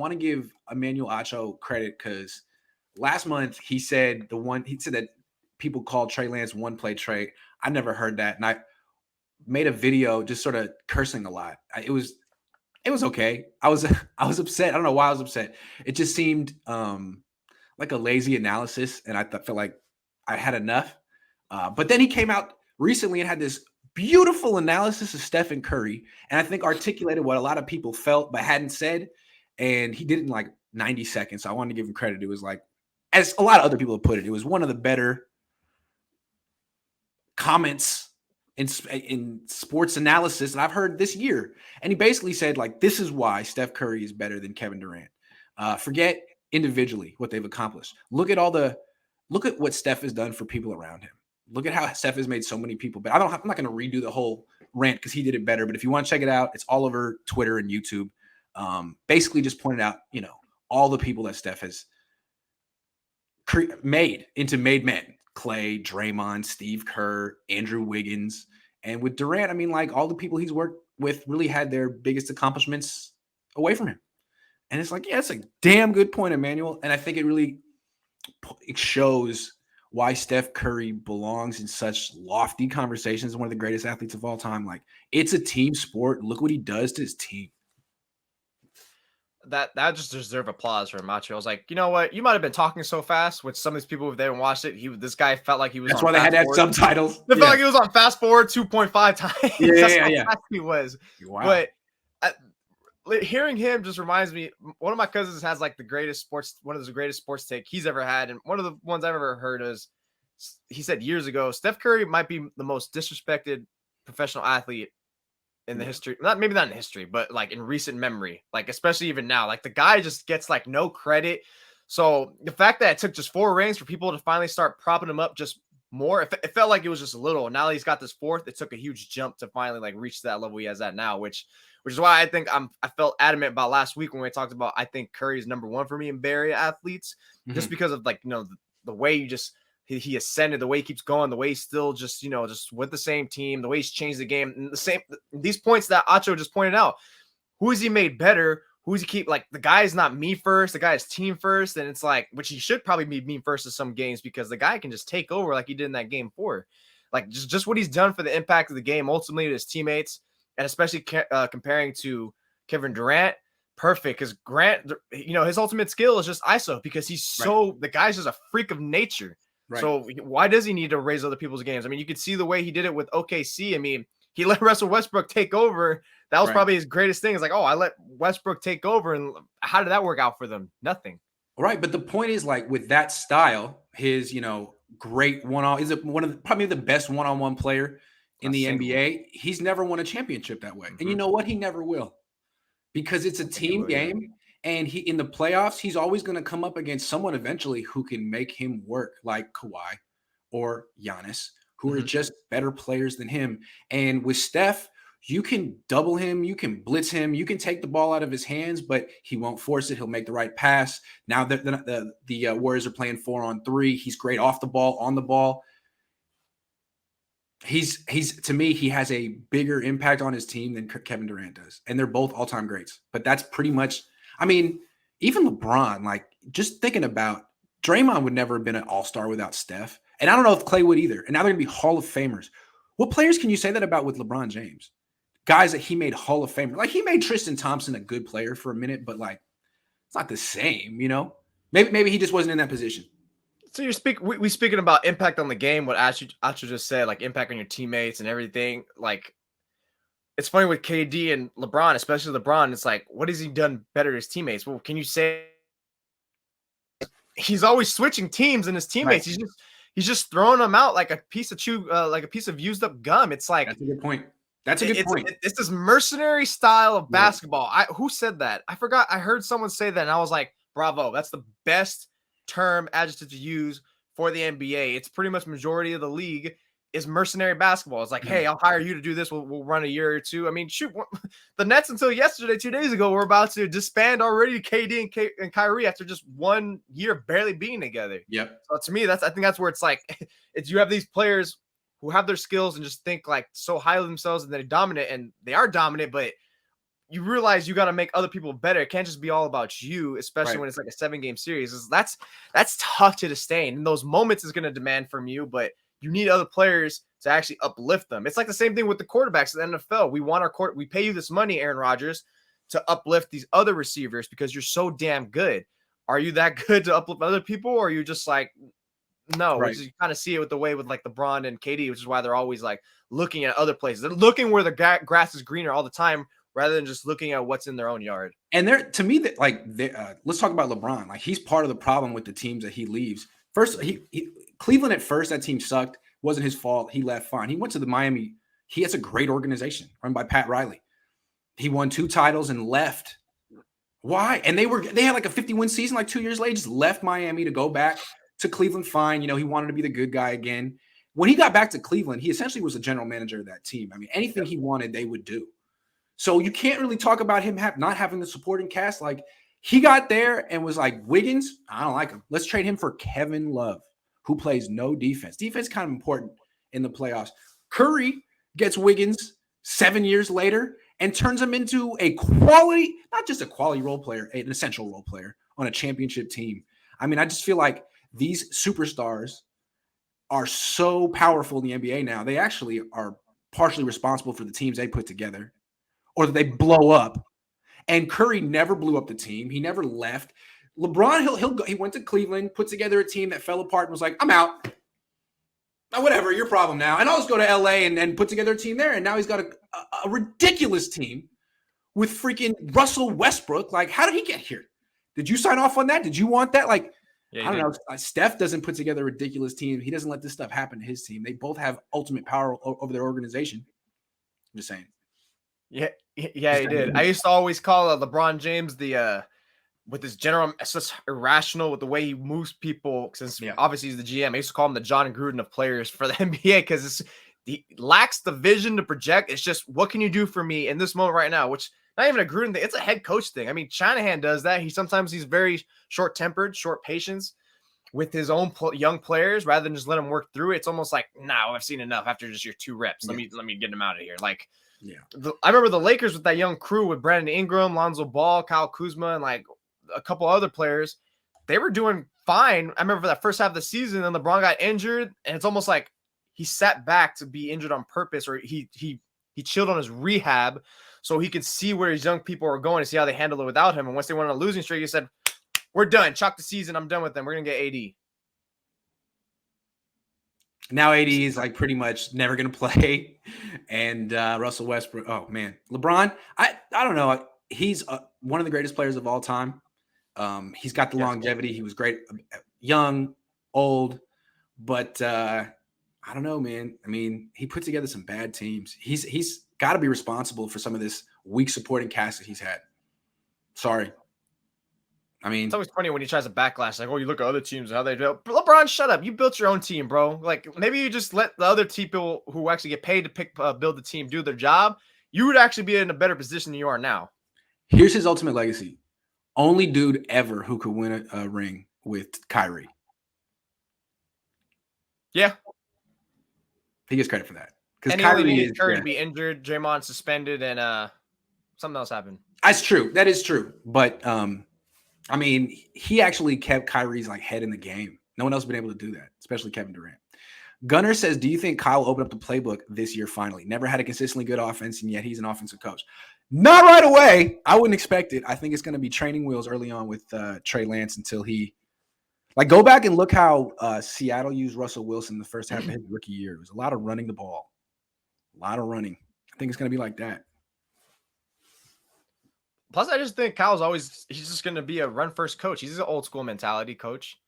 want to give Emmanuel Acho credit because last month he said that people called Trey Lance one play Trey. I never heard that, and I made a video just sort of cursing a lot. It was okay. I was upset. I don't know why I was upset. It just seemed like a lazy analysis, and I felt like I had enough. But then he came out recently and had this beautiful analysis of Stephen Curry, and I think articulated what a lot of people felt but hadn't said. And he did it in like 90 seconds. So I wanted to give him credit. It was like, as a lot of other people have put it, it was one of the better comments in sports analysis that I've heard this year. And he basically said, like, this is why Steph Curry is better than Kevin Durant. Forget individually what they've accomplished. Look at what Steph has done for people around him. Look at how Steph has made so many people better. I'm not going to redo the whole rant because he did it better. But if you want to check it out, it's all over Twitter and YouTube. Basically just pointed out, all the people that Steph has made into made men. Clay, Draymond, Steve Kerr, Andrew Wiggins. And with Durant, I mean, like, all the people he's worked with really had their biggest accomplishments away from him. And it's like, yeah, it's a damn good point, Emmanuel. And I think it shows why Steph Curry belongs in such lofty conversations, one of the greatest athletes of all time. Like, it's a team sport. Look what he does to his team. That just deserve applause for Macho. I was like, you know what? You might have been talking so fast with some of these people, if they haven't watched it, this guy felt like he was. That's why they had to have subtitles. They felt like he was on fast forward 2.5 times. That's how fast he was. Wow. But hearing him just reminds me, one of my cousins has like one of the greatest sports take he's ever had. And one of the ones I've ever heard is, he said years ago, Steph Curry might be the most disrespected professional athlete in the history, maybe not in history, but like in recent memory, like especially even now, like the guy just gets like no credit. So the fact that it took just 4 rings for people to finally start propping him up just more, it felt like it was just a little. Now that he's got this 4th, it took a huge jump to finally like reach that level he has at now, which is why I think I felt adamant about last week when we talked about, I think Curry is number 1 for me in Bay Area athletes, just because of like, the way you just, he ascended, the way he keeps going, the way he's still just, just with the same team, the way he's changed the game, and these points that Acho just pointed out. Who has he made better? Who does he keep? Like, the guy is not me first, the guy is team first, and it's like, which he should probably be me first in some games, because the guy can just take over like he did in that game 4. Like, just what he's done for the impact of the game, ultimately to his teammates, and especially comparing to Kevin Durant. Perfect, because Grant, his ultimate skill is just ISO, because he's the guy's just a freak of nature. Right. So why does he need to raise other people's games? I mean, you could see the way he did it with OKC. I mean, he let Russell Westbrook take over. That was probably his greatest thing. It's like, oh, I let Westbrook take over. And how did that work out for them? Nothing. Right. But the point is, like, with that style, his, great one-on, is probably the best one-on-one player in the NBA. He's never won a championship that way. And you know what? He never will. Because it's a team game. And he, in the playoffs, he's always going to come up against someone eventually who can make him work, like Kawhi or Giannis, who are just better players than him. And with Steph, you can double him, you can blitz him, you can take the ball out of his hands, but he won't force it. He'll make the right pass. Now that the Warriors are playing 4-on-3, he's great off the ball, on the ball. He's to me, he has a bigger impact on his team than Kevin Durant does. And they're both all-time greats. But that's pretty much, I mean, even LeBron, like, just thinking about, Draymond would never have been an all-star without Steph. And I don't know if Clay would either. And now they're going to be Hall of Famers. What players can you say that about with LeBron James? Guys that he made Hall of Famers. Like, he made Tristan Thompson a good player for a minute, but, like, it's not the same, Maybe he just wasn't in that position. So we speaking about impact on the game, what Acho just said, like impact on your teammates and everything. Like, it's funny with KD and LeBron, especially LeBron. It's like, what has he done better to his teammates? Well, can you say he's always switching teams and his teammates? Right. He's just throwing them out like a piece of used up gum. It's like, that's a good point. That's a good point. It's this mercenary style of basketball. Who said that? I forgot. I heard someone say that, and I was like, bravo. That's the best adjective to use for the NBA. It's pretty much majority of the league is mercenary basketball. It's like, hey, I'll hire you to do this. We'll run a year or two. I mean, shoot, the Nets until yesterday, 2 days ago, were about to disband already KD and Kyrie after just 1 year barely being together. Yep. So to me, I think that's where it's like, you have these players who have their skills and just think like so highly of themselves and they're dominant, and they are dominant, but you realize you got to make other people better. It can't just be all about you, especially when it's like a 7-game series. That's tough to sustain. And those moments is going to demand from you, but you need other players to actually uplift them. It's like the same thing with the quarterbacks in the NFL. We pay you this money, Aaron Rodgers, to uplift these other receivers because you're so damn good. Are you that good to uplift other people, or are you just like, no? Right. Which is, you kind of see it with the way with like LeBron and KD, which is why they're always like looking at other places. They're looking where the grass is greener all the time, rather than just looking at what's in their own yard. And to me, that let's talk about LeBron. Like, he's part of the problem with the teams that he leaves. First, Cleveland at first, that team sucked. Wasn't his fault. He left fine. He went to the Miami. He has a great organization run by Pat Riley. He won 2 titles and left. Why? And they had like a 50-win season like 2 years later. Just left Miami to go back to Cleveland. Fine. He wanted to be the good guy again. When he got back to Cleveland, he essentially was the general manager of that team. I mean, anything he wanted, they would do. So you can't really talk about him not having the supporting cast. Like, he got there and was like, Wiggins, I don't like him. Let's trade him for Kevin Love, who plays no defense. Defense is kind of important in the playoffs. Curry gets Wiggins 7 years later and turns him into a quality, not just a quality role player, an essential role player on a championship team. I mean, I just feel like these superstars are so powerful in the NBA now. They actually are partially responsible for the teams they put together, or that they blow up. And Curry never blew up the team. He never left. LeBron, he went to Cleveland, put together a team that fell apart and was like, I'm out. Now, whatever, your problem now. And I'll just go to LA and put together a team there. And now he's got a ridiculous team with freaking Russell Westbrook. Like, how did he get here? Did you sign off on that? Did you want that? Like, I don't know. Steph doesn't put together a ridiculous team. He doesn't let this stuff happen to his team. They both have ultimate power over their organization. I'm just saying. Yeah, he did. I used to always call LeBron James with his general, it's just irrational with the way he moves people. Since obviously he's the GM, I used to call him the John Gruden of players for the NBA because he lacks the vision to project. It's just, what can you do for me in this moment right now? Which not even a Gruden thing. It's a head coach thing. I mean, Shanahan does that. He's very short-tempered, short patience with his own young players rather than just let them work through it. It's almost like, no, I've seen enough after just your 2 reps. Let me get them out of here. Like, I remember the Lakers with that young crew with Brandon Ingram, Lonzo Ball, Kyle Kuzma, and like a couple other players. They were doing fine. I remember for that first half of the season, and LeBron got injured, and it's almost like he sat back to be injured on purpose, or he chilled on his rehab so he could see where his young people were going and see how they handle it without him. And once they went on a losing streak, he said, we're done. Chalk the season. I'm done with them. We're going to get AD. Now AD is like pretty much never going to play. And Russell Westbrook, oh, man. LeBron, I don't know. He's one of the greatest players of all time. He's got the longevity. He was great, young, old. But I don't know, man. I mean, he put together some bad teams. He's got to be responsible for some of this weak supporting cast that he's had. Sorry. I mean, it's always funny when he tries to backlash, like, oh, you look at other teams, how they do. LeBron, shut up. You built your own team, bro. Like, maybe you just let the other people who actually get paid to build the team do their job. You would actually be in a better position than you are now. Here's his ultimate legacy. Only dude ever who could win a ring with Kyrie. Yeah. He gets credit for that. Because Kyrie needed Curry to be injured, Draymond suspended, and something else happened. That's true. That is true. But I mean, he actually kept Kyrie's like head in the game. No one else has been able to do that, especially Kevin Durant. Gunnar says, do you think Kyle will open up the playbook this year finally? Never had a consistently good offense, and yet he's an offensive coach. Not right away. I wouldn't expect it. I think it's going to be training wheels early on with Trey Lance until he – like, go back and look how Seattle used Russell Wilson in the first half of his rookie year. It was a lot of running the ball. A lot of running. I think it's going to be like that. Plus, I just think he's just going to be a run-first coach. He's an old-school mentality coach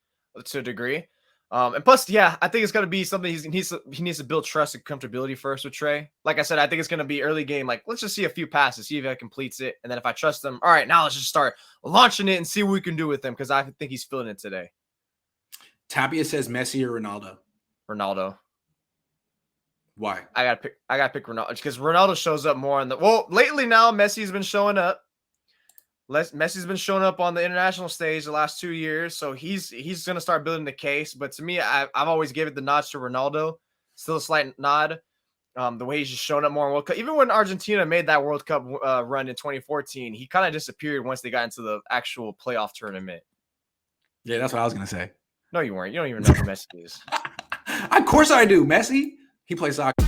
to a degree. And plus, I think it's going to be something he needs to build trust and comfortability first with Trey. Like I said, I think it's going to be early game. Like, let's just see a few passes, see if he completes it. And then if I trust him, all right, now let's just start launching it and see what we can do with him because I think he's feeling it today. Tapia says Messi or Ronaldo? Ronaldo. Why? I gotta pick Ronaldo because Ronaldo shows up more lately now Messi's been showing up. Messi's been showing up on the international stage the last 2 years, so he's going to start building the case. But to me, I've always given the nod to Ronaldo. Still a slight nod. The way he's just shown up more in World Cup. Even when Argentina made that World Cup run in 2014, he kind of disappeared once they got into the actual playoff tournament. Yeah, that's what I was gonna say. No, you weren't. You don't even know who Messi is. Of course I do. Messi, he plays soccer.